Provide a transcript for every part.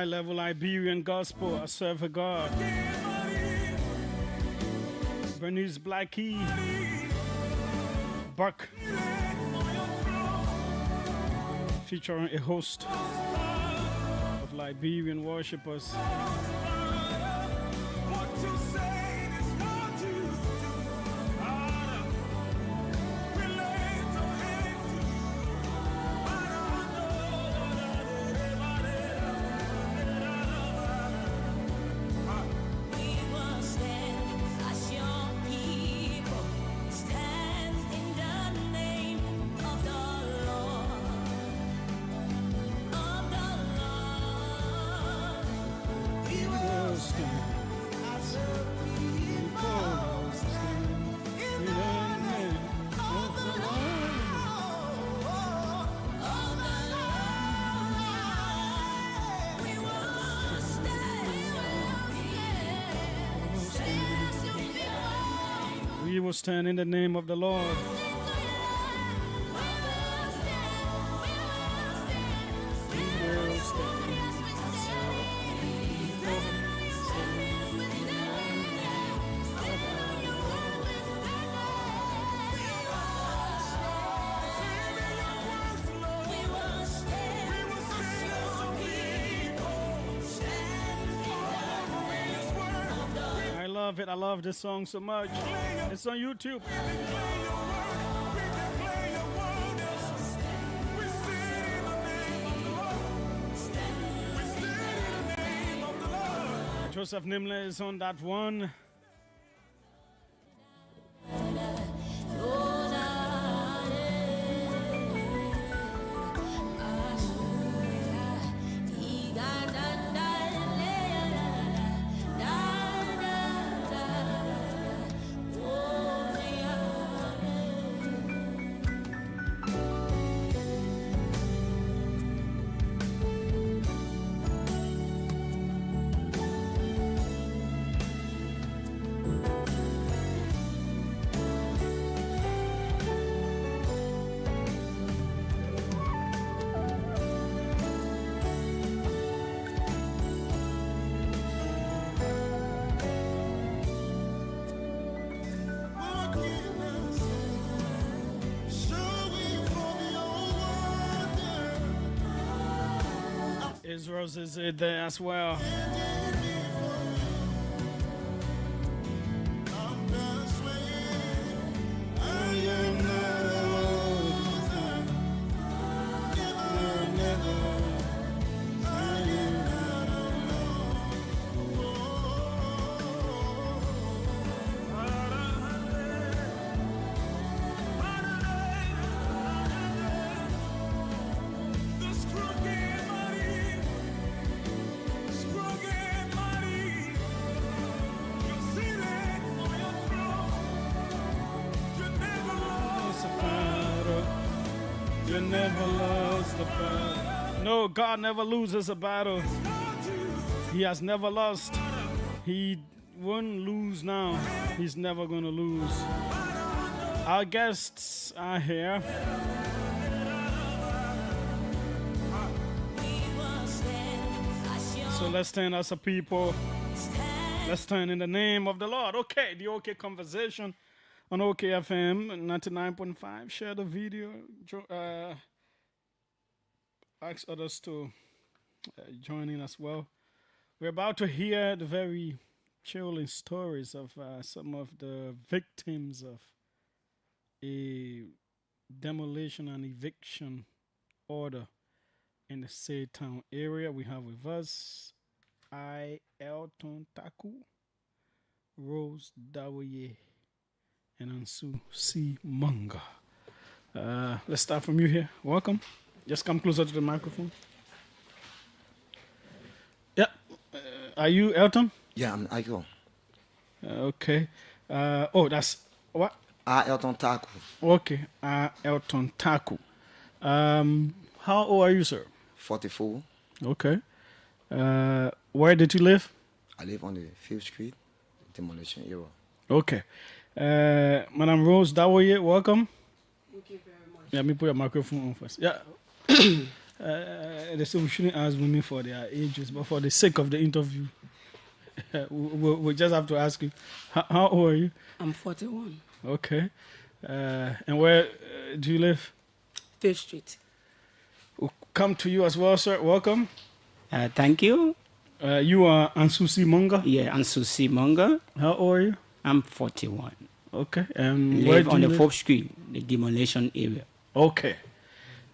high-level Liberian gospel. I serve a God. Bernice Blackie, Buck, featuring a host of Liberian worshippers. We will stand in the name of the Lord. I love this song so much. It's on YouTube. Joseph Nimle is on that one. Israel's is there as well. No, God never loses a battle. He has never lost. He won't lose now. He's never going to lose. Our guests are here. So let's stand as a people. Let's stand in the name of the Lord. Okay, the OK Conversation on OKFM 99.5. Share the video. Ask others to join in as well. We're about to hear the very chilling stories of some of the victims of a demolition and eviction order in the Saytown area. We have with us Elton Taku, Rose Dawoye, and Ansu C. Munga. Let's start from you here. Welcome. Just come closer to the microphone. Yeah. Are you Elton? Yeah, I'm Iko. Okay. That's what? Elton Taku. Okay. Elton Taku. How old are you, sir? 44. Okay. Where did you live? I live on the 5th Street, demolition area. Okay. Madam Rose Dawoye, welcome. Thank you very much. Let me put your microphone on first. Yeah. They say we shouldn't ask women for their ages, but for the sake of the interview, we just have to ask you, how old are you? I'm 41. Okay. And where do you live? 5th Street. We'll come to you as well, sir. Welcome. Thank you. You are Ansusi Monga. Yeah, I'm Susi Monga. How old are you? I'm 41. Okay. And where Live do on you the live? 4th Street, the demolition area. Okay.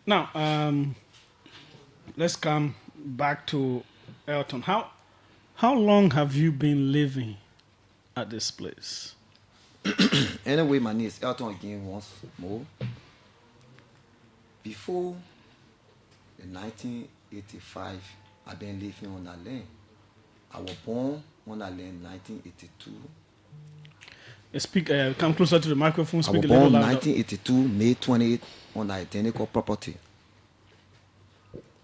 Now, let's come back to Elton. How long have you been living at this place? Anyway, my name is Elton again once more. Before the 1985, I've been living on that land. I was born on that land in 1982. Speak. Come closer to the microphone. I Speak was a little born louder. 1982, May 28th, on identical property.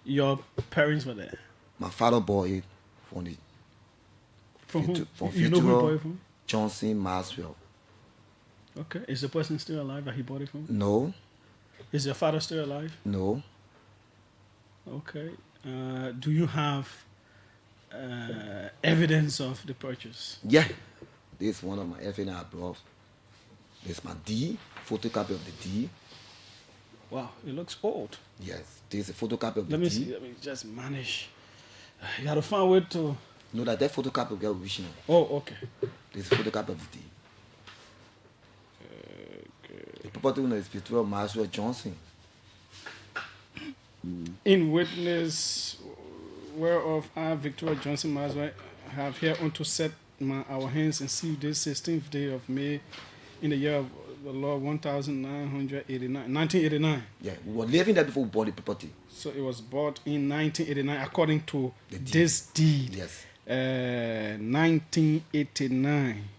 Your parents were there. My father bought it from the From whom? from You know who he Fitro bought it from? Johnson Maswell. Okay. Is the person still alive that he bought it from? No, Is your father still alive? no. Okay. Do you have evidence of the purchase? Yeah, this is one of my evidence I brought. This is my D, photocopy of the D. Wow, it looks old. Yes, this is a photocopy of the Let me D. see. Let me just manage. You got to find a way to. No, that photocopy will get original. Oh, okay. This is a photocopy of the D. The property owner is Victoria Maswell Johnson. In witness whereof I, Victoria Johnson Maswell, have hereunto set our hands and see this 16th day of May in the year of the Lord 1989. Yeah, we were living there before we bought the property. So it was bought in 1989 according to The deed. this deed. Yes. 1989.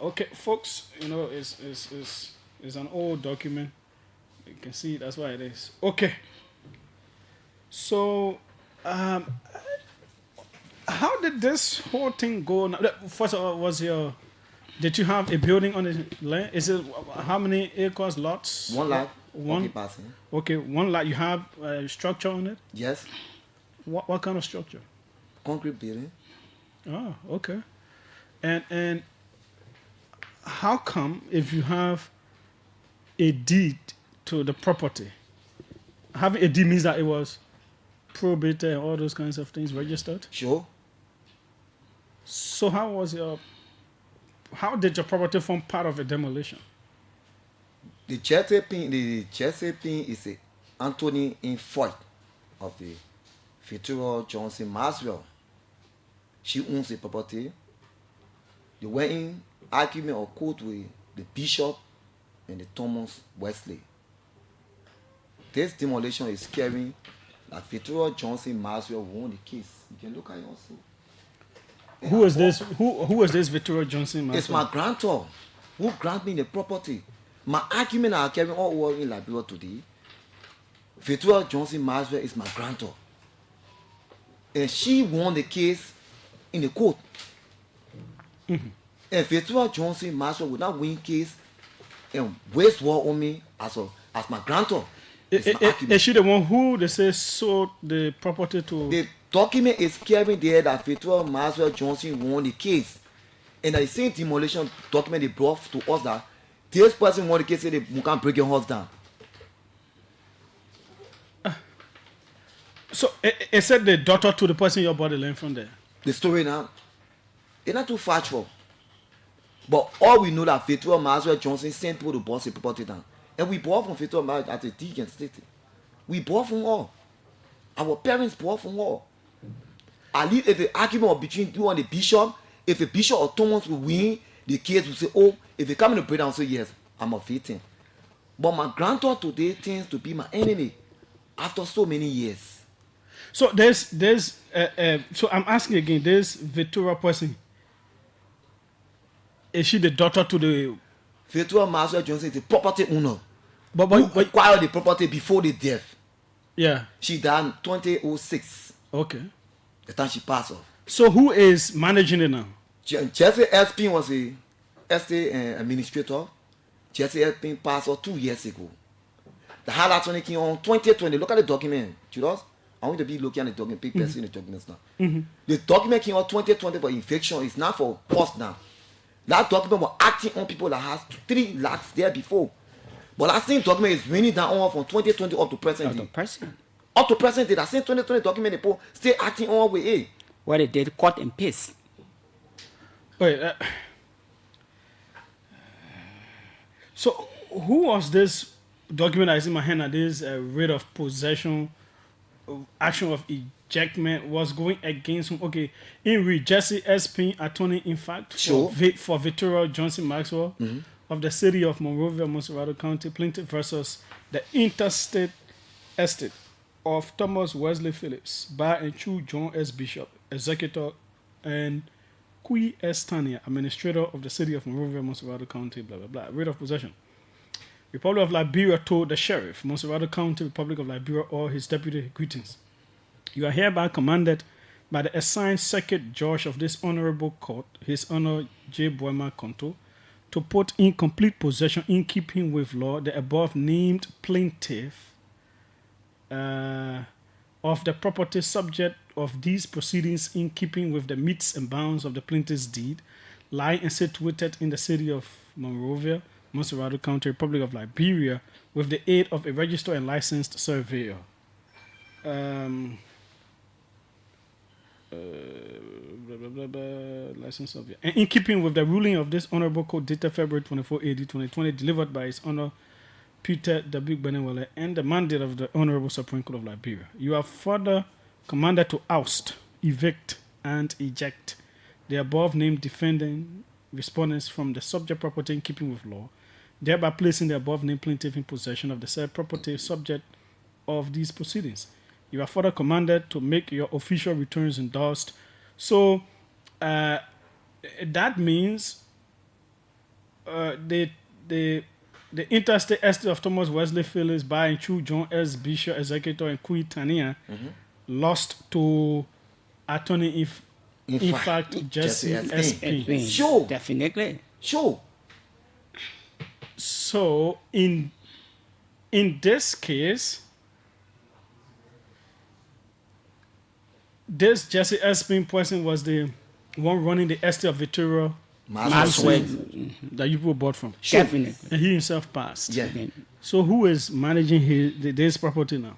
Okay, folks, you know, it's an old document. You can see that's why it is. Okay. So, how did this whole thing go? Now? First of all, did you have a building on the land? Is it how many acres, lots? 1 lakh. One. Passing. Okay, 1 lot. You have a structure on it. Yes. What kind of structure? Concrete building. Oh, okay. And how come if you have a deed to the property, having a deed means that it was probated and all those kinds of things registered? Sure. So how did your property form part of a demolition? The Chesapeake is a Anthony in Foy of the Victoria Johnson Maswell. She owns the property. They went in argument or court with the bishop and the Thomas Wesley. This demolition is carrying that Victoria Johnson Maswell won the case. You can look at it also. Who is this? Who is this Victoria Johnson? It's my grantor who grant me the property. My argument are carrying all over in Liberia today. Victoria Johnson Maswell is my grantor. And she won the case in the court. Mm-hmm. And Victoria Johnson Maswell would not win case and waste war on me as my grantor. Is she the one who they say sold the property to? The document is carrying there that Victoria Maswell Johnson won the case. And the same demolition document they brought to us that this person won the case, say they can't break your house down. So it said the daughter to the person you bought the land from there. The story now, it's not too factual. But all we know that Victoria Maswell Johnson sent people to bust the property down. And we bought from Victoria Maswell as a deacon state. We bought from all. Our parents bought from all. At least if the argument between you and the bishop, if the bishop or Thomas will win, the case will say, oh, if they come in the breakdown, say, yes, I'm a victim. But my granddaughter today tends to be my enemy after so many years. So so I'm asking again, this Victoria person, is she the daughter to the? Victoria Maswell Johnson is the property owner. But Who acquired the property before the death. Yeah. She died in 2006. Okay. The time she passed off. So who is managing it now? Jesse Espin was a estate administrator. Jesse Espin passed off 2 years ago. The highlights when it came on 2020. Look at the document. Judas, I want to be looking at the document, big person in the documents now. The document came on 2020 for infection. It's not for us now. That document was acting on people that has 3 lakhs there before. But that same document is raining down on from 2020 up to present day. Up to present day, that same 2020 document they still acting on with it. What they did, cut and paste. Wait. So who was this document that is in my hand? That this rate of possession, action of ejectment was going against him? Okay, in read Jesse SP, attorney in fact for Victoria Johnson Maxwell of the city of Monrovia, Monserrado County, plaintiff versus the interstate estate of Thomas Wesley Phillips, Bar and Chu John S. Bishop, executor, and Kui S. Tania, administrator of the city of Monrovia, Monserrado County, blah, blah, blah. Rate of possession. Republic of Liberia told the sheriff, Monserrado County, Republic of Liberia, or his deputy, greetings. You are hereby commanded by the assigned circuit judge of this honorable court, His Honor J. Boima Konto, to put in complete possession in keeping with law the above named plaintiff of the property subject of these proceedings in keeping with the metes and bounds of the plaintiff's deed, lying and situated in the city of Monrovia, Monserrado County, Republic of Liberia, with the aid of a registered and licensed surveyor. License surveyor. And in keeping with the ruling of this honorable court dated February 24, AD 2020, delivered by His Honor Peter W. Benewele and the mandate of the Honorable Supreme Court of Liberia. You are further commanded to oust, evict, and eject the above named defendant respondents from the subject property in keeping with law, thereby placing the above named plaintiff in possession of the said property subject of these proceedings. You are further commanded to make your official returns endorsed. So that means the interstate estate of Thomas Wesley Phillips by and Chu John S. Bishop, executor, and Kui Tania lost to attorney in fact Jesse SP. Sure. Definitely. Sure. So in this case, this Jesse SP person was the one running the estate of Victoria Maxwell. that you people bought from. Sure. Definitely. And he himself passed. Yeah. So who is managing this property now?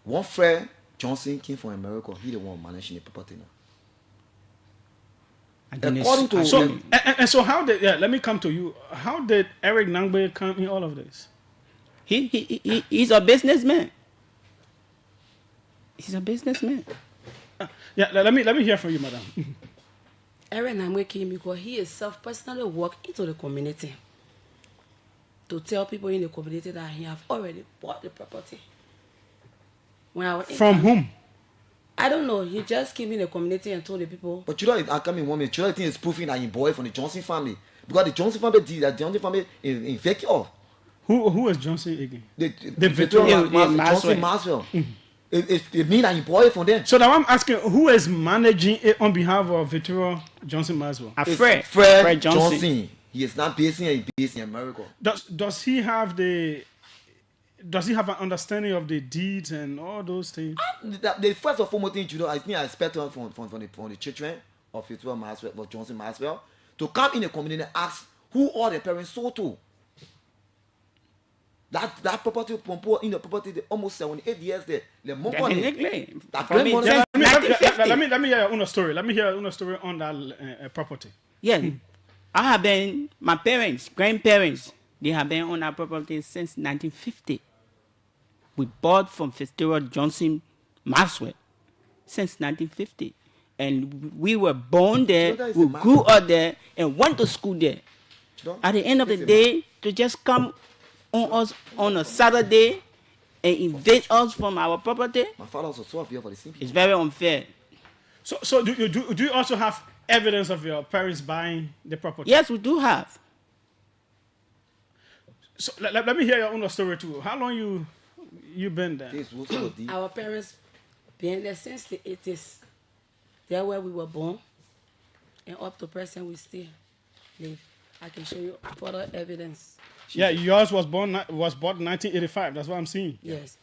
One Fred Johnson came from America. He the one managing the property now. According to so how did let me come to you. How did Eric Nangbe come in all of this? He's a businessman. He's a businessman. Let me hear from you, madam. Aaron Namwe came because he himself personally walked into the community to tell people in the community that he have already bought the property. When I was from whom? I don't know. He just came in the community and told the people. But you know, I come in one minute. You know, the thing is proving that he boy from the Johnson family because the Johnson family did that. Johnson family in fake off. Who is Johnson again? The Victoria Johnson Maxwell. It mean that he boy from them. So now I'm asking, who is managing it on behalf of Victoria Johnson Maxwell? Fred Johnson. He is not based in America. Does he have an understanding of the deeds and all those things? The first of all thing, you know, I think I expect from the children of Victoria Maxwell, of Johnson Maxwell, to come in the community and ask who all the parents sold to. That property in the property almost 78 years there. Definitely. Let me hear your own story. Let me hear your own story on that property. Yeah. I have been, my parents, grandparents, they have been on our property since 1950. We bought from Victoria Johnson Maxwell since 1950. And we were born there, we grew up there, and went to school there. At the end of the day, to just come on us on a Saturday and invade us from our property, my father was 12 years for the same people. It's very unfair. So do you also have evidence of your parents buying the property? Yes, we do have. So let me hear your own story too. How long you been there? Our parents been there since the 80s. There where we were born, and up to present we still live. I can show you further evidence. Yeah, yours was bought 1985. That's what I'm seeing. Yes.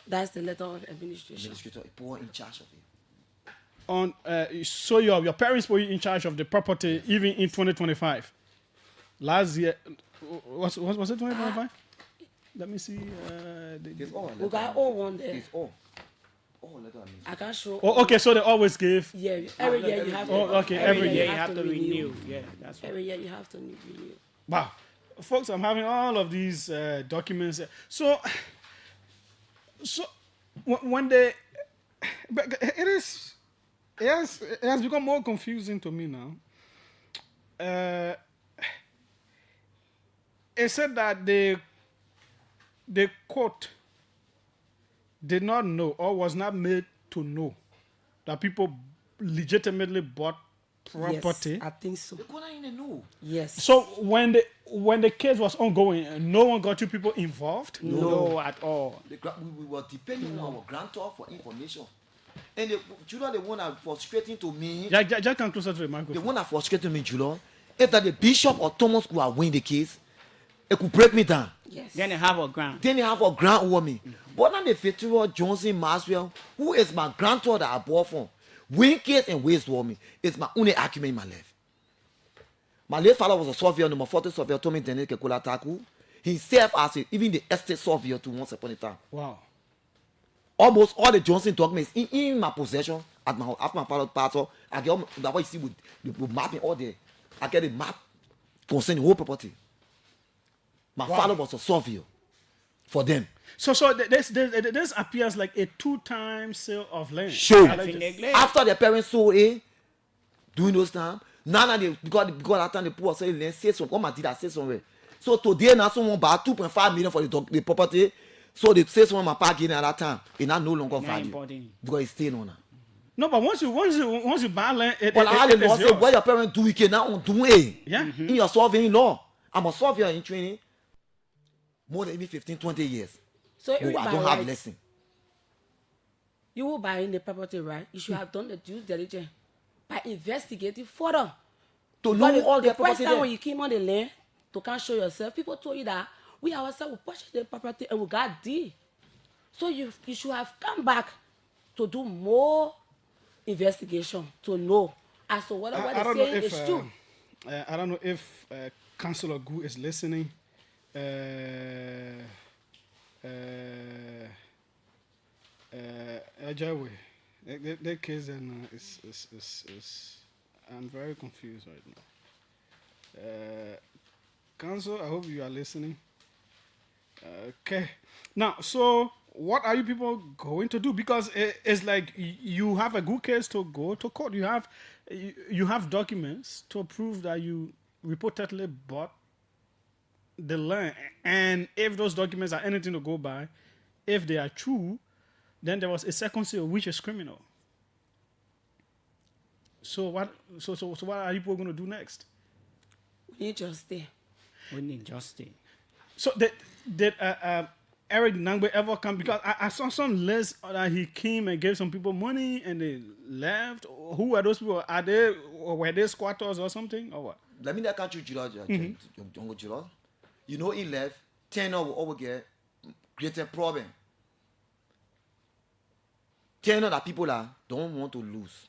That's the letter of administration. Administrator, poor in charge of it. So your parents were in charge of the property even in 2025. Last year, was it 2025? Let me see. It's all. We got all one there. It's all. All letter administration. I can show. Oh, okay. So they always give. Yeah, every year you have to. Oh, okay, every Yeah, year you have to renew. Yeah, that's right. Every year you have to renew. Wow, folks, I'm having all of these documents. So when they, but it has become more confusing to me now. It said that the court did not know or was not made to know that people legitimately bought property. Yes, I think so. They're going in and know. Yes. So when the case was ongoing, no one got you people involved. No, at all. We were depending on our grantor for information. And the Judah, the one that frustrating to me. Just come closer to the The microphone. one that frustrated me, Judah, is that the bishop or Thomas could have win the case, it could break me down. Yes. Then they have a ground. Then they have a grant over me. But now the Federal Johnson Maxwell, who is my grantor that I bought from, win case and waste for me. It's my only argument in my life. My late father was a surveyor, number 40 surveyor, Tommy Dene Kekola Taku. He served as even the estate surveyor to once upon a time. Wow. Almost all the Johnson documents in my possession at my house. After my father's pastor, I get all that what you see with the mapping all there. I get a map concerning the whole property. My father was a surveyor for them. So this appears like a 2-time sale of land. Sure. Definitely. After their parents sold it, during those times, now they because that time the poor say land say some. What my did I say somewhere? So today now someone buy 2.5 million for the property. So they say someone my park in at that time. It now no longer value important. because it's staying on her. No, but once you buy land, But I had the law it's say yours. what your parents do, you can now do it. Yeah. In your surveying law. I'm a surveyor in training. More than even 15, 20 years. So Oh, I don't have lesson. You will buy in the property, right? You should have done the due diligence by investigating further. To But know all the the first property time there. when you came on the land to come show yourself, people told you that we ourselves will purchase the property and we got deed. So you should have come back to do more investigation to know as to whether what I don't they're know saying if is true. I don't know if Councillor Gu is listening. Ajawi, that case and is I'm very confused right now. Council, I hope you are listening. Okay, now so what are you people going to do? Because it's like you have a good case to go to court. You have documents to prove that you reportedly bought the land, and if those documents are anything to go by, if they are true, then there was a second seal which is criminal. So what? So what are people going to do next? We need justice. We need justice. So did Eric Nangbe ever come? Because I saw some list that he came and gave some people money and they left. Who were those people? Were they squatters or something or what? Let me not catch you, Jungle Judah. You know, he left 10 over get greater problem. 10 that people don't want to lose.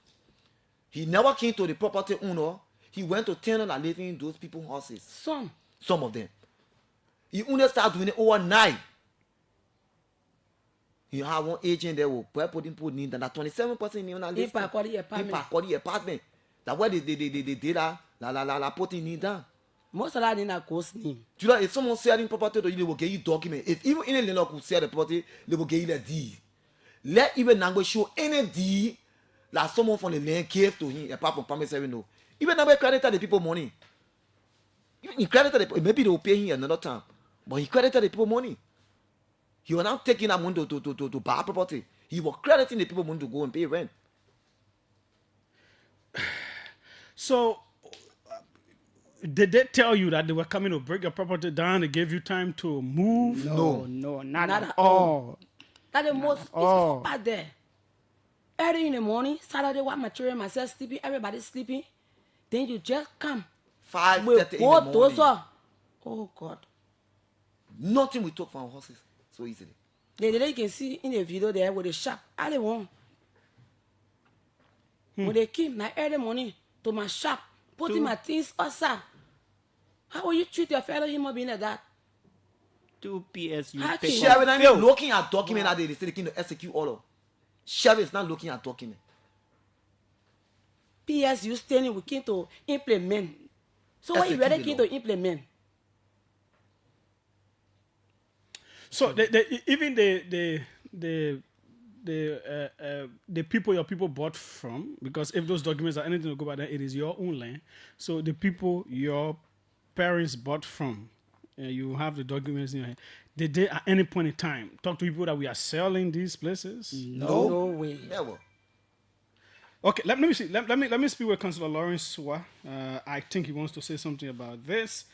He never came to the property owner. He went to 10 that living in those people's houses. Some of them. He only started doing it overnight. He had one agent there who put in put in that 27% in that list. In apartment. That why they did that put in down. Most of that in a ghost name. You know, if someone selling property to you, they will get you document. If even any landlord could sell the property, they will get you the deed. Let even Nangbe show any deed that someone from the land gave to him apart from promise every no. Even Nangbe credited the people money. Even he credited the, maybe they will pay him another time, but he credited the people money. He was now taking that money to buy property. He was crediting the people money to go and pay rent. So, did they tell you that they were coming to break your property down? They gave you time to move? No, not at all. That's the most peaceful part there. Early in the morning, Saturday, while material myself sleeping, everybody sleeping. Then you just come 5:30 in the morning. Oh God. Nothing we took from our horses so easily. The lady you can see in the video there with the sharp. I don't want. When they came like early morning to my shop, putting my things outside. How will you treat your fellow human being like that? 2 PSU. How can you- Sheriff not even looking at document that they say they can execute order. Sheriff is not looking at document. PSU standing we came to implement. So what you Execute really the came law. to implement? So even the people your people bought from, because if those documents are anything to go by that, it is your own land. So the people your parents bought from, you have the documents in your hand. Did they at any point in time talk to people that we are selling these places? No way. Never. Okay, let me see. Let me speak with Councillor Lawrence Swa. I think he wants to say something about this.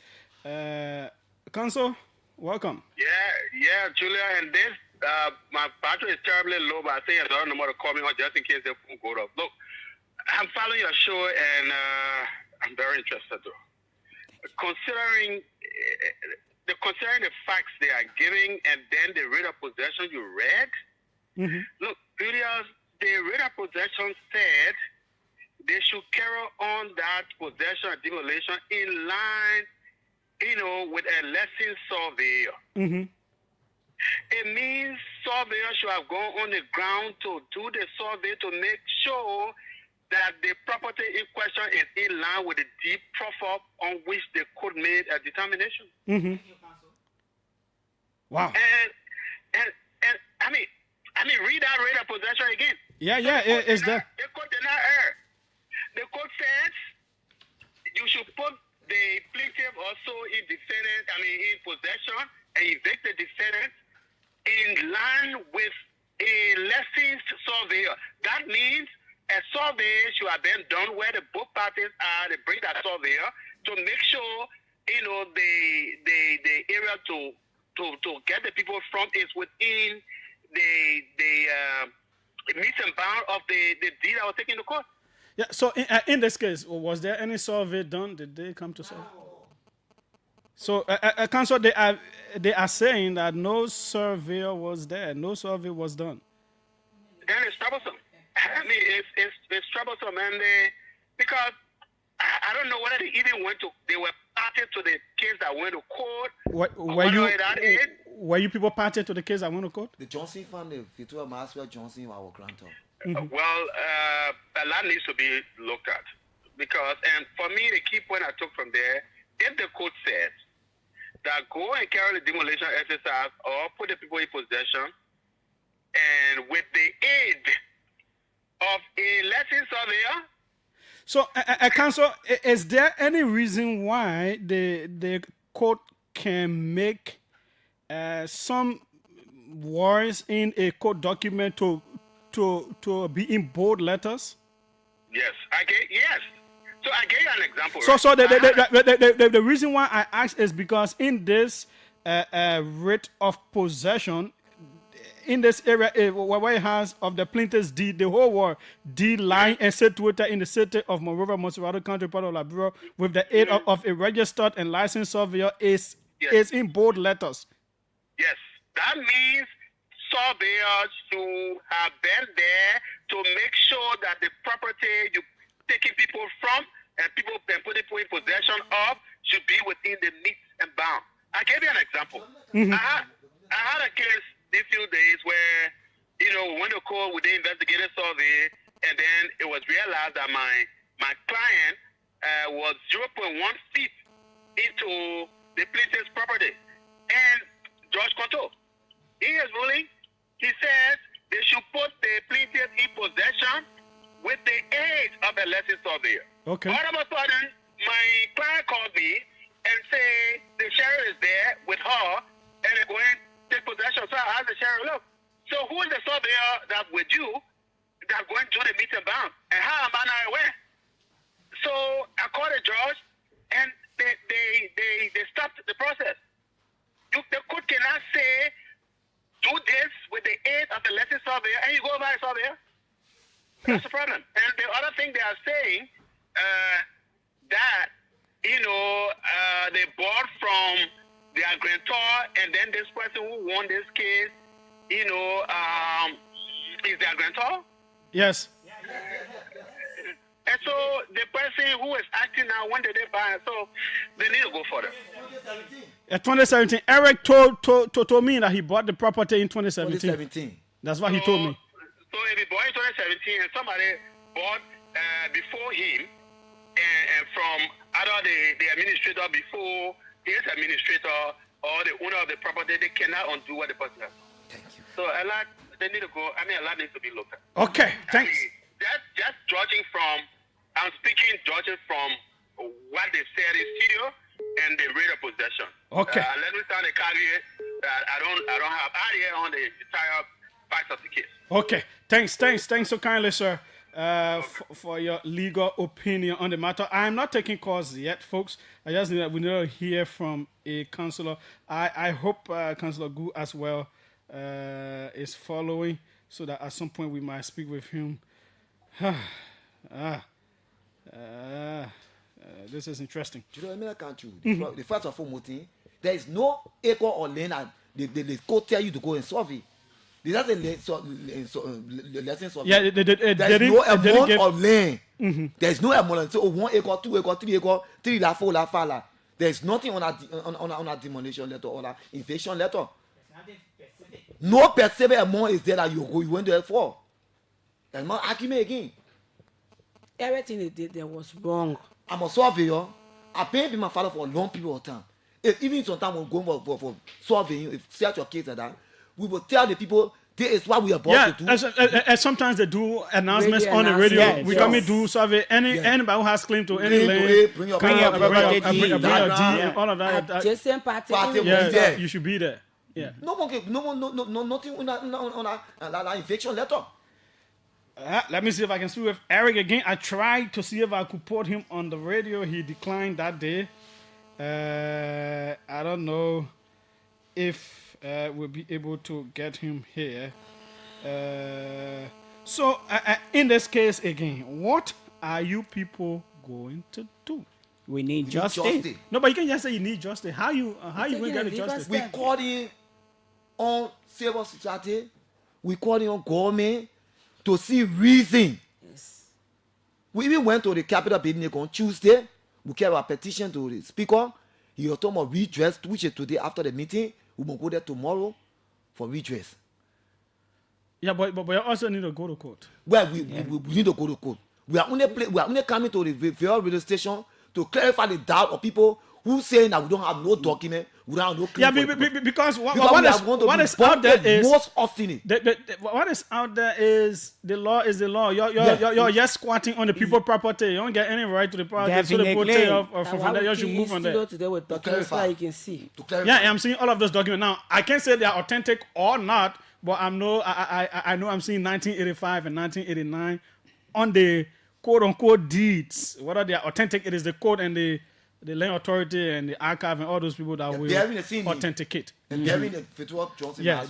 Council, welcome. Yeah, Julia, and this, my battery is terribly low, but I think I don't know how to call me on just in case the phone goes off. Look, I'm following your show, and I'm very interested, though. Considering the facts they are giving, and then the rate of possession you read, look, Julia, the rate of possession said they should carry on that possession and demolition in line, with a lesson surveyor. It means surveyor should have gone on the ground to do the survey to make sure that the property in question is in line with the deep profile on which the court made a determination. Wow. And I mean, read that rate of possession again. Yeah, it's there. The court did not err. The court said you should put the plaintiff also in possession and evict the defendant in line with a licensed surveyor. That means a survey should have been done where the both parties are. They bring that surveyor to make sure the area to get the people from is within the meet and bound of the deed that was taken to court. Yeah. So in this case, was there any survey done? Did they come to survey? So, Council, they are saying that no surveyor was there, no survey was done. Then it's troublesome. I mean, it's troublesome, and because I don't know whether they even they were party to the case that went to court. Were you people party to the case that went to court? The Johnson family, Victoria Maxwell Johnson, our grantor. Well, a lot needs to be looked at because, and for me, the key point I took from there, if the court says that go and carry the demolition exercise or put the people in possession, and with the aid of a lesson surveyor. So, Council, is there any reason why the court can make some words in a court document to be in bold letters? Yes, yes. So I gave you an example. So the reason why I asked is because in this writ of possession, in this area where it has of the plaintiff's deed, the whole word deed lying and situated in the city of Monrovia, Montserrado County, part of Liberia, with the aid of a registered and licensed surveyor is in bold letters. Yes, that means surveyors should have been there to make sure that the property you taking people from and people and putting people in possession of should be within the meets and bounds. I gave you an example. I had a case these few days where, we went to court with the investigative survey, and then it was realized that my client was 0.1 feet into the plaintiff's property. And Judge Conto, in his ruling, he says they should put the plaintiff in possession with the aid of a lesson surveyor. Okay. All of a sudden, my client called me and say the sheriff is there with her, and they're going to take possession. So I asked the sheriff, look, so who is the surveyor that with you that's going to do the meet and bound? And how am I not aware? So I called the judge, and they stopped the process. The court cannot say, do this with the aid of the lesson surveyor, and you go by a surveyor. That's the problem. And the other thing they are saying, that, they bought from their grantor, and then this person who won this case, is their grantor. Yes. And so the person who is acting now, when did they buy it? So they need to go further. 2017. Eric told me that he bought the property in 2017. 2017. That's what he told me. So if he bought in 2017 and somebody bought before him, and from either the administrator before his administrator or the owner of the property, they cannot undo what the person has. Thank you. So a lot needs to be looked at. Okay, thanks. Just judging from, I'm speaking judging from what they said in studio and the rate of possession. Okay. Let me sound a caveat that I don't have idea on the entire facts of the case. Okay, thanks so kindly, sir, for your legal opinion on the matter. I'm not taking calls yet, folks. We need to hear from a councillor. I hope Councillor Gu as well is following, so that at some point we might speak with him. This is interesting. The first of all, there is no acre or land and the court tell you to go and solve it. There's lesson solving. Yeah, there's no amount of land. There's no amount. So 1 acre, 2 acre, 3 acre, 3 la 4 la 5 la. There's nothing on a demolition letter or an eviction letter. No perceivable amount is there that you went there for. That's my argument again. Everything they did there was wrong. I'm a surveyor. I've been my father for a long period of time. Even sometimes we're going for surveying, if search your case like that, we will tell the people this is what we are about to do. And sometimes they do announcements on the radio. Yes, we come and do survey. Anybody who has claim to any land, bring your bring your property, deed, yeah. all of that. Adjacent party. Yeah, there. you should be there. Yeah. Nothing on that eviction letter. Let me see if I can speak with Eric again. I tried to see if I could put him on the radio. He declined that day. I don't know if we'll be able to get him here. So, in this case again, what are you people going to do? We need justice. No, but you can just say you need justice. How you going to get the justice? We call in on civil society. We call in on government to see reason. Yes. We even went to the Capitol building on Tuesday. We gave a petition to the speaker. He was talking about redress, which is today after the meeting. We will go there tomorrow for redress. Yeah, but we also need to go to court. Well, we need to go to court. We are only coming to the various radio station to clarify the doubt of people who saying that we don't have no document, we don't have no claim. Yeah, because what is out there is most often. What is out there is the law is the law. You're just squatting on the people's property. You don't get any right to the property. So the property you should move on there. Today with documents you can see. Yeah, I'm seeing all of those documents now. I can't say they are authentic or not, but I know I'm seeing 1985 and 1989 on the quote unquote deeds. Whether they are authentic, it is the court and the land authority and the archive and all those people that will authenticate. And burying the Federal Johnson. Yeah,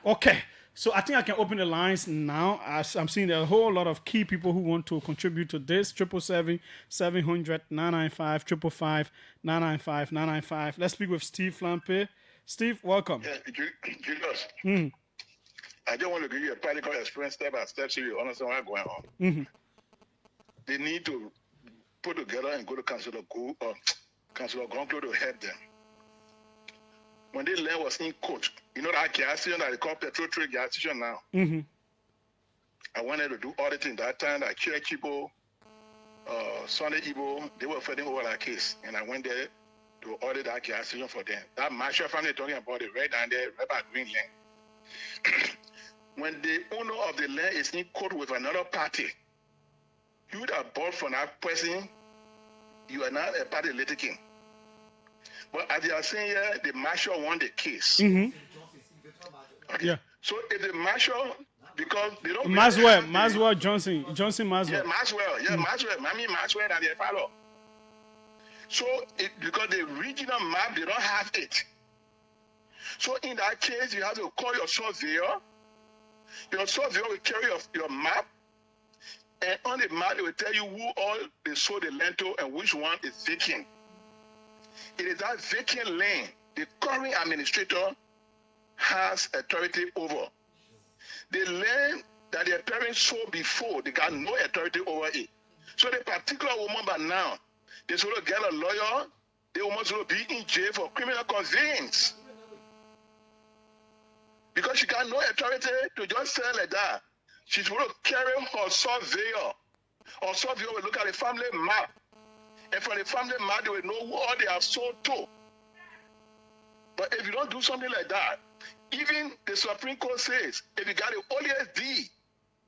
okay. So I think I can open the lines now. As I'm seeing there are a whole lot of key people who want to contribute to this. 777-700-995, 555-995-995. Let's speak with Steve Flampe. Steve, welcome. Yeah, Julius. I just want to give you a practical experience step by step so you understand what's going on. Mm-hmm. They need to put together and go to Councillor Gonclo to help them. When this land was in court, you know that gas station that they call petrol trade gas station now. Mm-hmm. I wanted to do auditing that time. That Church people, Sunday Igbo, they were fighting over that case, and I went there to audit that gas station for them. That Marshall family talking about it right down there, right by Green Land. When the owner of the land is in court with another party, you would have bought from that person, you are not a party litigant. But as they are saying here, the marshal won the case. Mm-hmm. Okay. Yeah. So if the marshal, because they don't... Maswell Johnson Maswell. Yeah, Maswell. I mean Maswell that they follow. So because the regional map, they don't have it. So in that case, you have to call your surveyor. Your surveyor will carry your map. And on the map, they will tell you who all they sold the land to and which one is vacant. It is that vacant land the current administrator has authority over. The land that their parents sold before, they got no authority over it. So the particular woman by now, they sort of get a lawyer, they almost will be in jail for criminal conveyance. Because she got no authority to just sell like that. She's going to carry her surveyor. Her surveyor will look at the family map. And from the family map, they will know who all they have sold to. But if you don't do something like that, even the Supreme Court says, if you got the earliest deed,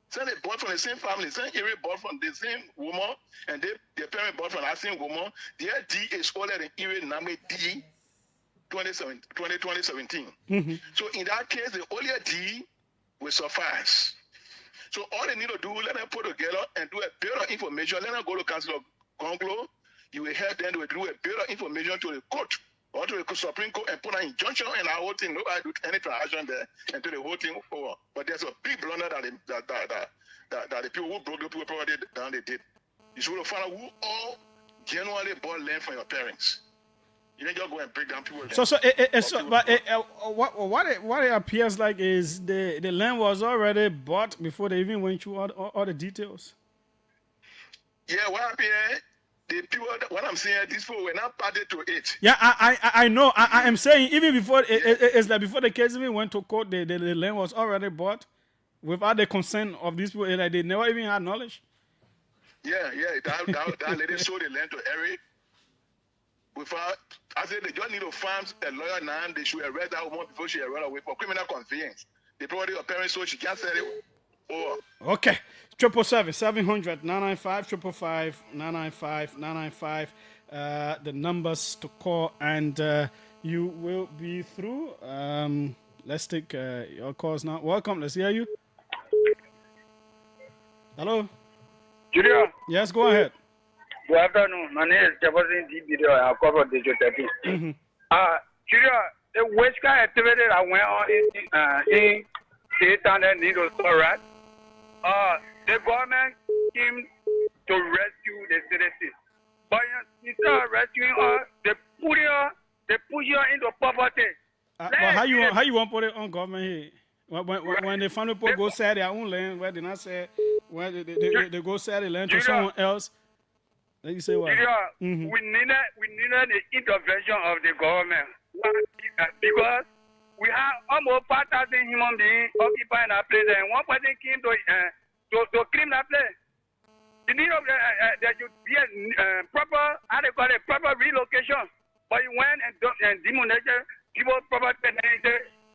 say they bought from the same family, same area bought from the same woman, and their parents bought from that same woman, their deed is older than area number D 2017. So in that case, the earlier deed will suffice. So all they need to do, let them put together and do a bit of information. Let them go to Council of Conglo. You will help them to do a bit of information to the court or to the Supreme Court and put an injunction and our whole thing. Nobody do any transaction there until the whole thing over. But there's a big blunder that the people who broke the people property down they did. You should find out who all genuinely bought land from your parents. You didn't just go and break down people. What it appears like is the land was already bought before they even went through all the details. Yeah, what happened? The people, what I'm saying, these people were not party to it. Yeah, I know. I am saying even before it's like before the case even went to court, the land was already bought without the consent of these people. Like they never even had knowledge. Yeah. That lady sold the land to Eric. Without, I said they just need to find a lawyer now. They should arrest that woman before she run away for criminal conveyance. The property of parents so she can't sell it over. Okay. 777-700-995, 555-995-995. The numbers to call, and you will be through. Let's take your calls now. Welcome. Let's hear you. Hello. Julia. Yes, go ahead. Good afternoon. My name is Jefferson D. Video. I cover the J13. Julia, the waste activity that went on in Satan and Needle, right? The government came to rescue the citizens. But instead of rescuing us, they push you into poverty. But how you want to put it on government here? When the family people go sell their own land, where they not say, where they go sell the land to someone else. Then you say what? We needed the intervention of the government. Because we have almost 5,000 human beings occupying that place, and one person came to clean that place. You need there should be a proper, how they call it, proper relocation. But you went and demonized people property, and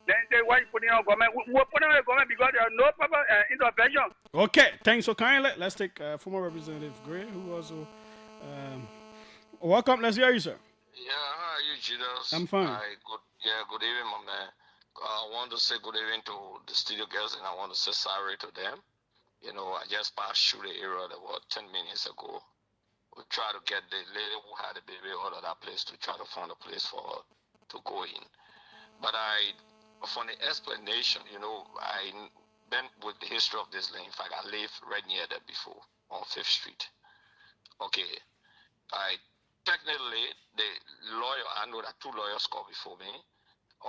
then say, why you putting on government? We're putting on the government because there are no proper intervention. Okay, thanks for kindly. Let's take former Representative Gray, who also welcome. Let's hear you, sir. Yeah, how are you, Jesus? I'm fine. Good evening, my man. I want to say good evening to the studio girls, and I want to say sorry to them. You know, I just passed through the area about 10 minutes ago. We tried to get the lady who had the baby out of that place to try to find a place for her to go in. But from the explanation, you know, I been with the history of this land. In fact, I lived right near that before on 5th Street. Okay. Technically, the lawyer, I know that 2 lawyers called before me.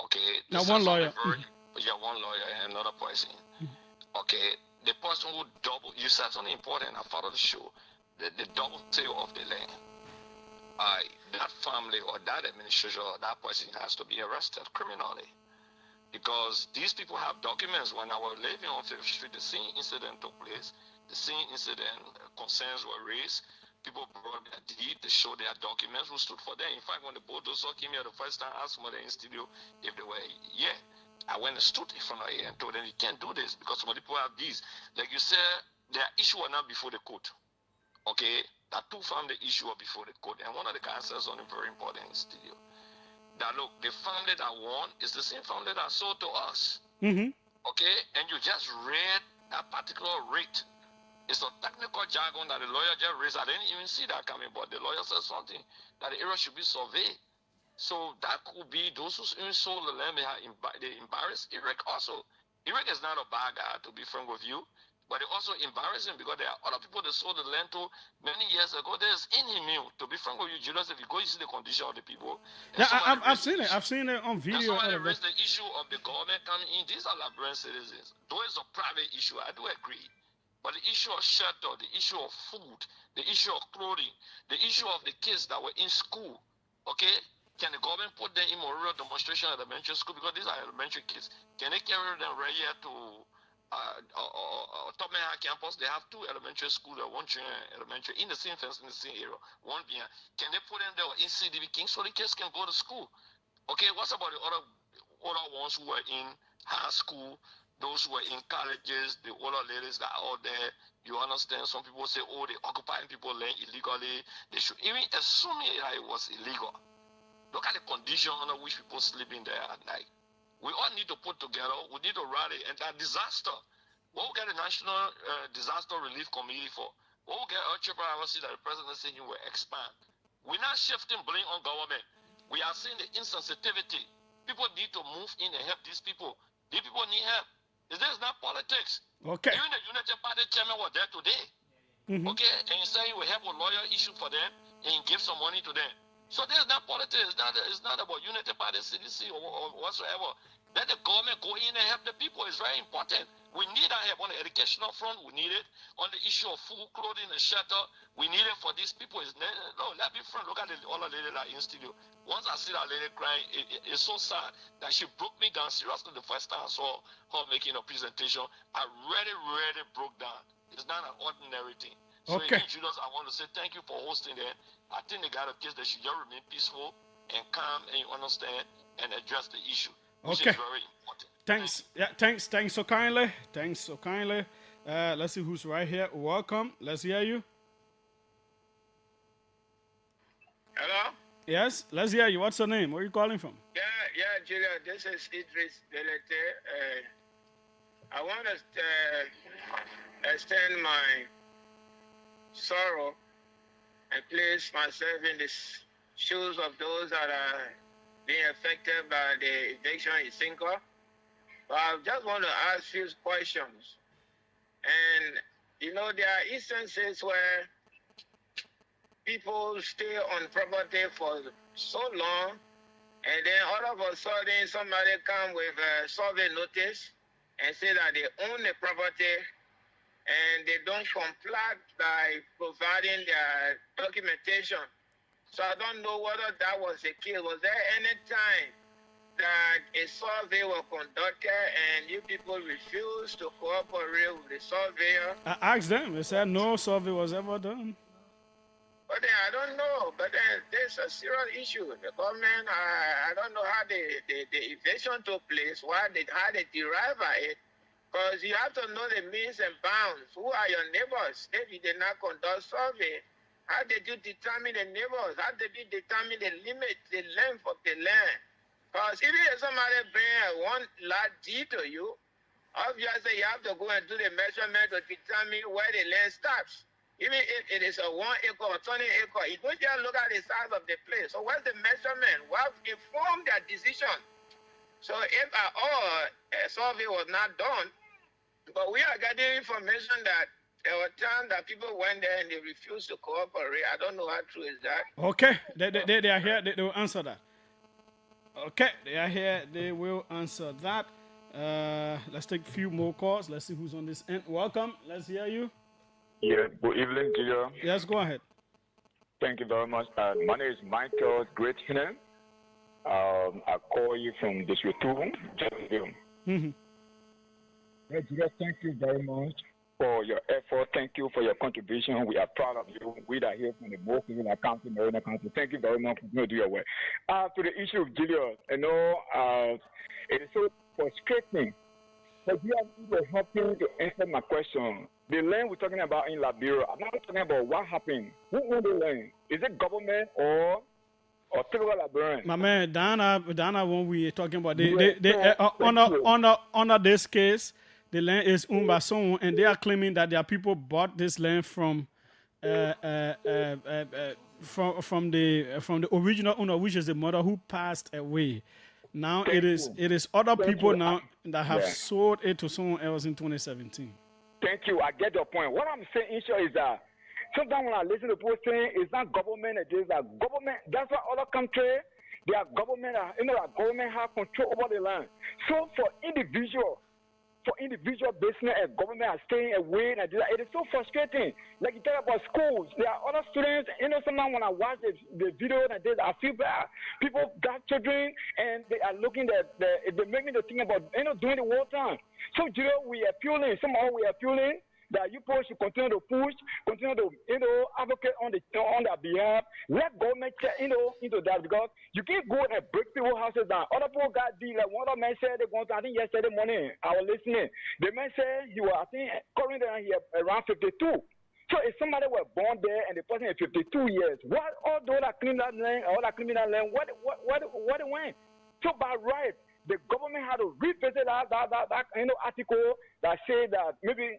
Okay. Now one lawyer. One lawyer and another person. Okay. The person who you said something important, I followed the show. The double sale of the land. That family or that administration or that person has to be arrested criminally. Because these people have documents. When I was living on 5th Street, the same incident took place. The same incident, concerns were raised. People brought their deed to show their documents who stood for them. In fact, when the bulldozer came here the first time, I asked somebody in the studio if they were, I went and stood in front of here and told them you can't do this because some people have these. Like you said, their issue are not before the court. Okay? That 2 family issue are before the court. And one of the guys said something very important in the studio. That look, the family that won is the same family that sold to us. Okay? And you just read that particular rate. It's a technical jargon that the lawyer just raised. I didn't even see that coming, but the lawyer said something that the area should be surveyed. So that could be those who even sold the land, they embarrassed Eric also. Eric is not a bad guy, to be frank with you, But it's also embarrassing because there are other people that sold the land to many years ago. There's inhumane. To be frank with you, Julius, if you go, you see the condition of the people. Yeah, I've seen it. I've seen it on video. Somebody raised the issue of the government coming in. These are Liberian citizens. Though it's a private issue, I do agree. But the issue of shelter, the issue of food, the issue of clothing, the issue of the kids that were in school, okay? Can the government put them in Memorial Demonstration at elementary school? Because these are elementary kids. Can they carry them right here to Topman campus? They have 2 elementary schools, one elementary, in the same fence, in the same area. One behind. Can they put them there in CDB King so the kids can go to school? Okay, what's about the other ones who were in high school, those who were in colleges, the older ladies that are out there? You understand? Some people say, oh, they occupying people land illegally. They should even assume that it was illegal. Look at the condition under which people sleep in there at night. We all need to put together, we need to rally, and that disaster. What we get the National Disaster Relief Committee for? What we get a triple RC that the president said he will expand. We're not shifting blame on government. We are seeing the insensitivity. People need to move in and help these people. These people need help. This is not politics. Okay. Even the United Party chairman was there today. Okay, and he said he will help a lawyer issue for them and give some money to them. So there's not politics. It's not about United Party, CDC, or whatsoever. Let the government go in and help the people. It's very important. We need our help on the educational front. We need it on the issue of food, clothing, and shelter. We need it for these people. No, let's be frank. Look at the other lady that in studio. Once I see that lady crying, it's so sad that she broke me down seriously the first time I saw her making a presentation. I really broke down. It's not an ordinary thing. So okay. again, Julius, I want to say thank you for hosting that. I think they got a case that should just remain peaceful and calm, and you understand, and address the issue, which okay. is very important. Thanks. Yeah, thanks so kindly. Let's see who's right here. Welcome. Let's hear you. Hello? Yes, let's hear you. What's your name? Where are you calling from? Yeah, Julia, this is Idris Delete. I want to extend my sorrow and place myself in the shoes of those that are being affected by the eviction in Cinco. But I just want to ask few questions. And, you know, there are instances where people stay on property for so long, and then all of a sudden somebody come with a survey notice and say that they own the property, and they don't comply by providing their documentation. So I don't know whether that was the case. Was there any time that a survey was conducted and you people refused to cooperate with the surveyor? I asked them. They said no survey was ever done. But then I don't know. But then there's a serious issue. The government, I don't know how the evasion took place, how they derive it. Because you have to know the means and bounds. Who are your neighbors? If you did not conduct survey, how did you determine the neighbors? How did you determine the limit, the length of the land? Because even if somebody bring one lot deed to you, obviously you have to go and do the measurement to determine where the land stops. Even if it is a 1 acre or 20 acre, you don't just look at the size of the place. So what's the measurement? What informed their decision? So if at all a survey was not done, but we are getting information that there were times that people went there and they refused to cooperate. I don't know how true is that. Okay, they are here. They will answer that. Okay, they are here. They will answer that. Let's take a few more calls. Let's see who's on this end. Welcome. Let's hear you. Yeah, good evening, Gillian. Yes, go ahead. Thank you very much. My name is Michael Greathinen. I call you from District 2, Jacksonville. Yes, thank you very much for your effort. Thank you for your contribution. We are proud of you. We are here from the most civil County, Marina County. Thank you very much for doing your work. To the issue of Julius, I know it is so frustrating, but you are helping to answer my question. The land we're talking about in Liberia, I'm not talking about what happened. Who owns the land? Is it government or typical Liberian? My man, Dana, when we talking about under this case, the land is owned by someone, and they are claiming that their people bought this land from the original owner, which is the mother who passed away. Now it is other people now that have sold it to someone else in 2017. Thank you. I get your point. What I'm saying, in short, is that sometimes when I listen to people saying it's not government, it is a government. That's why other countries, their government, that government have control over the land. So for individual business and government are staying away, and it is so frustrating. Like you talk about schools, there are other students. Sometimes when I watch the video and this, I feel bad. People got children and they are looking at they make me to think about doing the whole time. So we are appealing. Somehow we are appealing that you should continue to push, continue to advocate on their behalf. Let government check into that, because you can't go and break people's houses down. Other people got deal. Like one other man said they want. I think yesterday morning I was listening. The man said you are, I think, currently here around 52. So if somebody were born there and the person is 52 years, what all those that claim that land, all that criminal land, what it went? So by right, the government had to revisit that article that said that maybe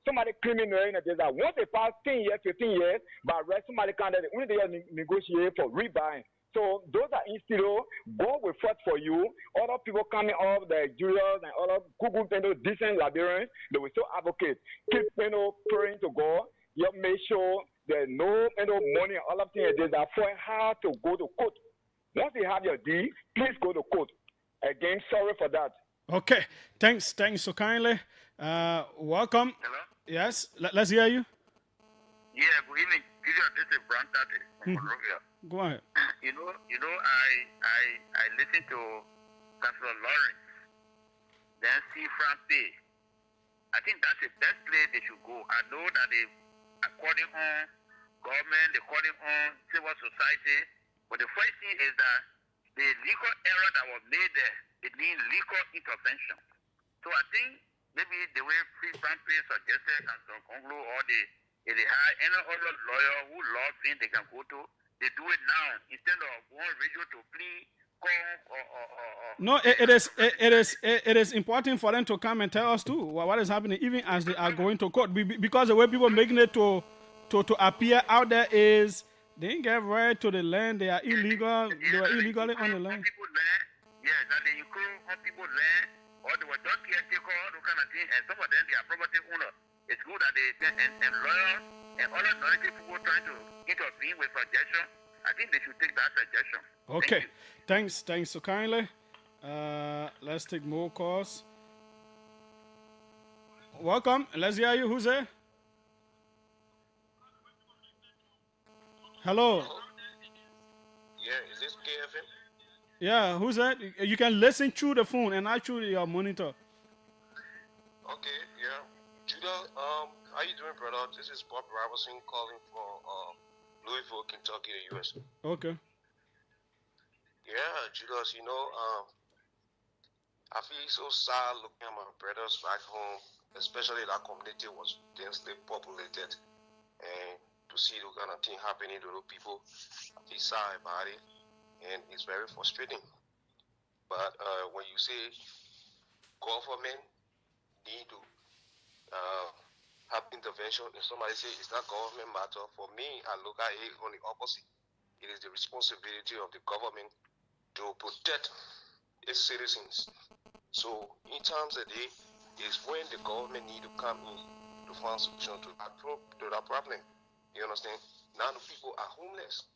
somebody claiming that once they pass 10 years, 15 years, by right, somebody can only they negotiate for rebuying. So those are instituted. God will fight for you. Other people coming up, the jurors and other Google, decent Liberians, they will still advocate. Keep, praying to God. You make sure there's no, money and all of things. There's a for how to go to court. Once you have your deed, please go to court. Again, sorry for that. Okay, thanks so kindly. Welcome. Hello? Yes, let's hear you. Yeah, good evening. This is Brand 30 from Monrovia. Go ahead. I listen to Councilor Lawrence, then see Francis. I think that's the best place they should go. I know that they are calling on government, they're calling on civil society, but the first thing is that the legal error that was made there, it needs legal intervention. So I think maybe the way Free Francis suggested and some Conglo or if they hire any other lawyer who law things they can go to, they do it now instead of one radio to plead. No, it is important for them to come and tell us too what is happening, even as they are going to court. Because the way people are making it to appear out there is they didn't get right to the land. They are illegal. They were illegally on the land. Yes, that they include on people's land, or they were done caretaker, all those kind of things, and some of them they are property owners. It's good that they and lawyers and other knowledgeable people trying to intervene with suggestion. I think they should take that suggestion. Okay, thanks so kindly. Let's take more calls. Welcome. Let's hear you. Who's there? Hello. Yeah, is this KFM? Yeah, who's that? You can listen through the phone and not through your monitor. Okay, yeah. Judah, how you doing, brother? This is Bob Robertson calling from Louisville, Kentucky, the U.S. Okay. Yeah, Judah, I feel so sad looking at my brothers back home, especially that community was densely populated, and to see the kind of thing happening to those people, I feel sad about it, and it's very frustrating. But when you say government need to have intervention, if somebody say it's not government matter, for me, I look at it on the opposite. It is the responsibility of the government to protect its citizens. So in times of day is when the government need to come in to find solution to that problem. You understand? Now the people are homeless.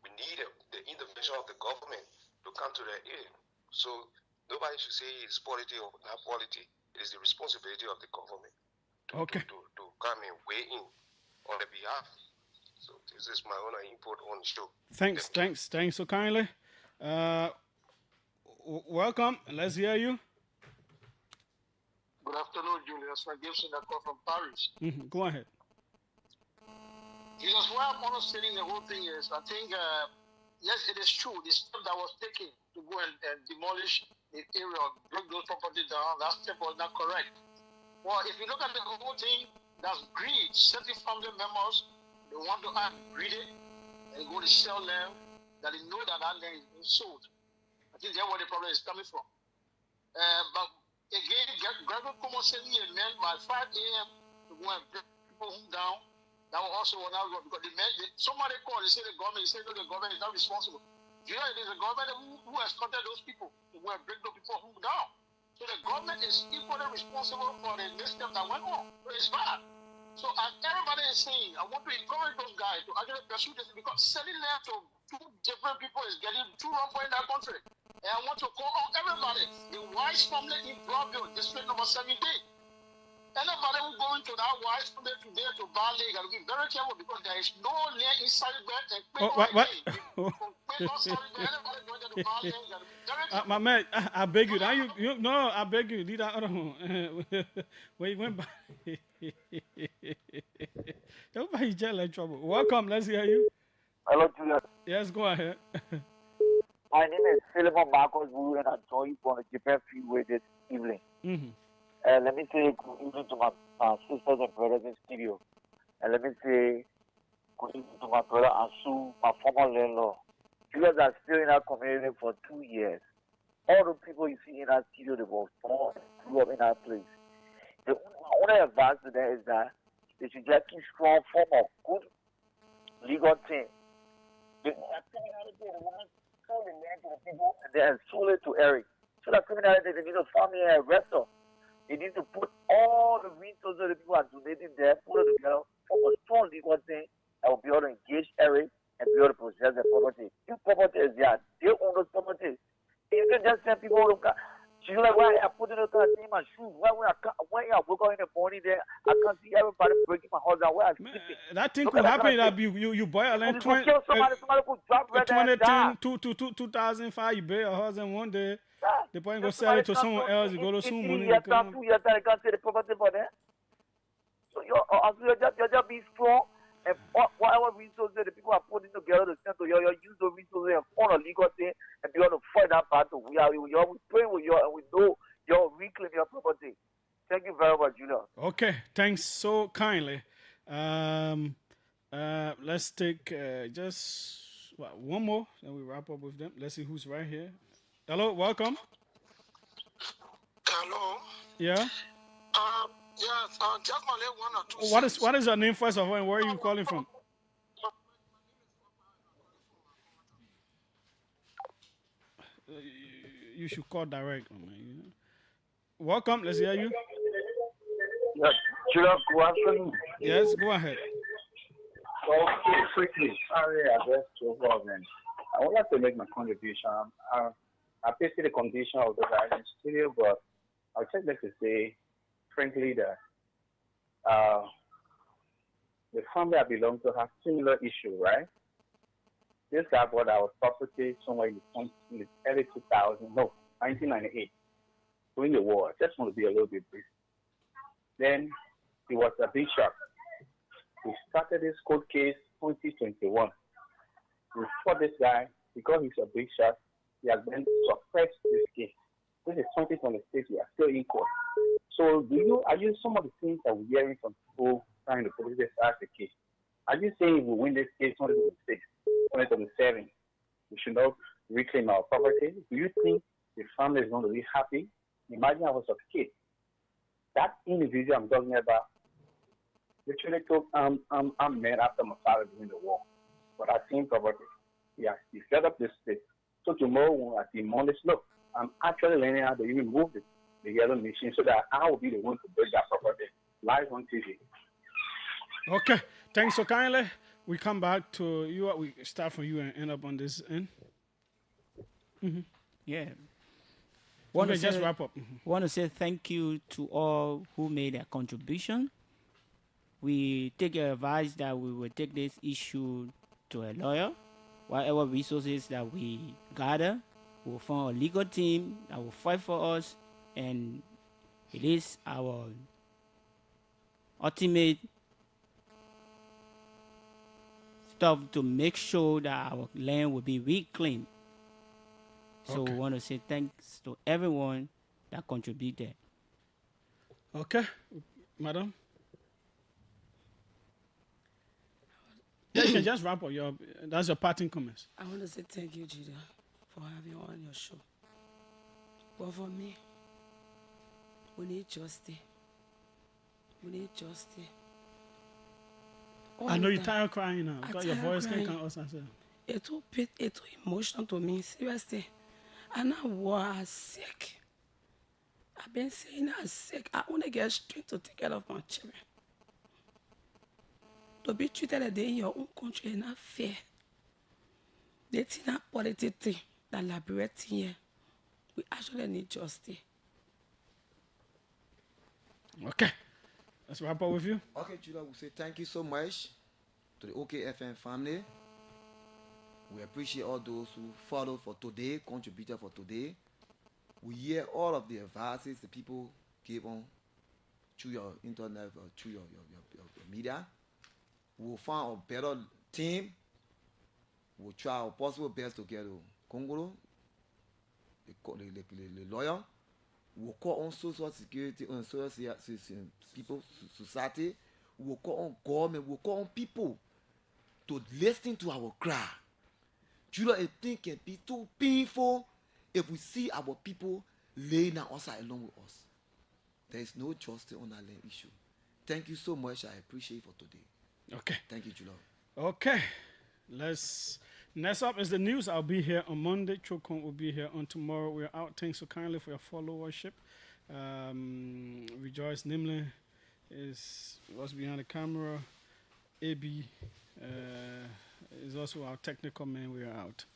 We need the intervention of the government to come to their aid. So nobody should say it's quality or not quality. It is the responsibility of the government to come and weigh in on their behalf. So this is my own input on the show. Thanks so kindly. Welcome. Let's hear you. Good afternoon, Julius. I'm Gibson. I call from Paris. Go ahead. Jesus, why I'm understanding the whole thing is, I think, yes, it is true. The step that was taken to go and demolish the area, break those properties down, that step was not correct. Well, if you look at the whole thing, that's greed. Certain family members, they want to act greedy and go to sell land, that they know that land is being sold. I think that's where the problem is coming from. But again, Gregor Como sent me a mail by 5 a.m. to go and break people down. That was also when I was, because somebody called, they said the government, he said no, the government is not responsible. You know, it is the government who escorted those people to go and break those people down. So the government is equally responsible for the misstep that went on. So it's bad. So as everybody is saying, I want to encourage those guys to actually pursue this because selling land to two different people is getting too wrong in that country. And I want to call on everybody, the Wise family in Broadview, district number 17. Anybody who going to that Wise family today to Bali, got to be very careful because there is no land inside bed and What? anybody going to Bali, got to be very careful. My man, I beg you. Now you no, I beg you. Leave that other one. Where you went by. Everybody just like trouble. Welcome. Let's hear you. Hello, Julius. Yes, go ahead. My name is Philemon Marcos Wu, and I'm joining from the Japan Freeway this evening. Let me say good evening to my sisters and brothers in studio. And let me say good evening to my brother Asu, my former landlord. You guys are still in our community for 2 years. All the people you see in our studio, they were born and grew up in our place. The only advice to them is that they should just keep strong form of good legal team. The criminality of the woman sold the land to the people and then sold it to Eric. So that criminality, they need to find me and arrest her. They need to put all the resources that the people are donating there, put it together, form a strong legal thing that will be able to engage Eric and be able to possess the property. If property is there, they own those properties. You can just send people to she's like, why I put in a car in my shoes? When I woke up in the morning there, I can't see everybody breaking my house down where I sleep. That thing could happen that you buy a land 2005, you buy a house and one day the point go sell it to someone else, you go to some money. 2 years time, I can't see the property for them. So you're just being strong. And whatever resources the people are putting together to send to you, use those resources and form a legal thing and be able to fight that battle. We pray with you and we know you'll reclaim your property. Thank you very much, Julius. Okay, thanks so kindly. Let's take just one more, and we wrap up with them. Let's see who's right here. Hello, welcome. Hello. Yeah. Yes, just my one or two. What is your name first of all, and where are you calling from? You should call direct. Man. Welcome. Let's hear you. Yes, Julius, good afternoon. Yes, go ahead. Okay, quickly. Sorry, address to government. I would like to make my contribution. I appreciate the condition of the guys in the studio, but I would just like to say, frankly, that the family I belong to has similar issue, right? This guy bought our property somewhere in the early 1998, during the war. I just want to be a little bit brief. Then he was a bishop. We started this court case 2021. We fought this guy because he's a bishop. He has been suppressed this case. This is 2026. We are still in court. So are you some of the things that we're hearing from people trying to politicize the case? Are you saying we win this case 2026, 2027, we should not reclaim our property? Do you think the family is going to be happy? Imagine I was a kid. That individual I'm talking about literally took men after my father during the war. But I seen property. Yeah, he set up this state. So tomorrow when I demolish, look, I'm actually learning how to even move the yellow machine so that I will be the one to break that property live on TV. Okay, thanks so kindly. We come back to you. We start from you and end up on this end. Yeah. Want to just wrap up. Want to say thank you to all who made a contribution. We take your advice that we will take this issue to a lawyer. Whatever resources that we gather, we'll form a legal team that will fight for us, and it is our ultimate stuff to make sure that our land will be reclaimed. So we want to say thanks to everyone that contributed. Okay, madam. Yeah, you can just wrap up that's your parting comments. I want to say thank you, Judah, for having you on your show. But for me, we need justice. We need justice. I know you're tired of crying now because your voice can't come out. It's too emotional to me, seriously. And I was sick. I've been saying I'm sick. I want to get strength to take care of my children. To be treated a day in your own country is not fair. They think that politics thing, that Liberia thing here, we actually need justice. Okay. Let's wrap up with you. Okay, Judah, we say thank you so much to the OKFM family. We appreciate all those who followed for today, contributed for today. We hear all of the advices the people give on through your internet or through your media. We will find a better team. We'll try our possible best to get Congo, the lawyer. We'll call on social security, on social people, society. We'll call on government. We'll call on people to listen to our cry. Judah, a thing can be too painful if we see our people laying down outside along with us. There is no justice on that land issue. Thank you so much. I appreciate it for today. Okay. Thank you, Judah. Okay. Next up is the news. I'll be here on Monday. Chokon will be here on tomorrow. We're out. Thanks so kindly for your followership. Rejoice Nimlin was behind the camera. AB is also our technical man. We are out.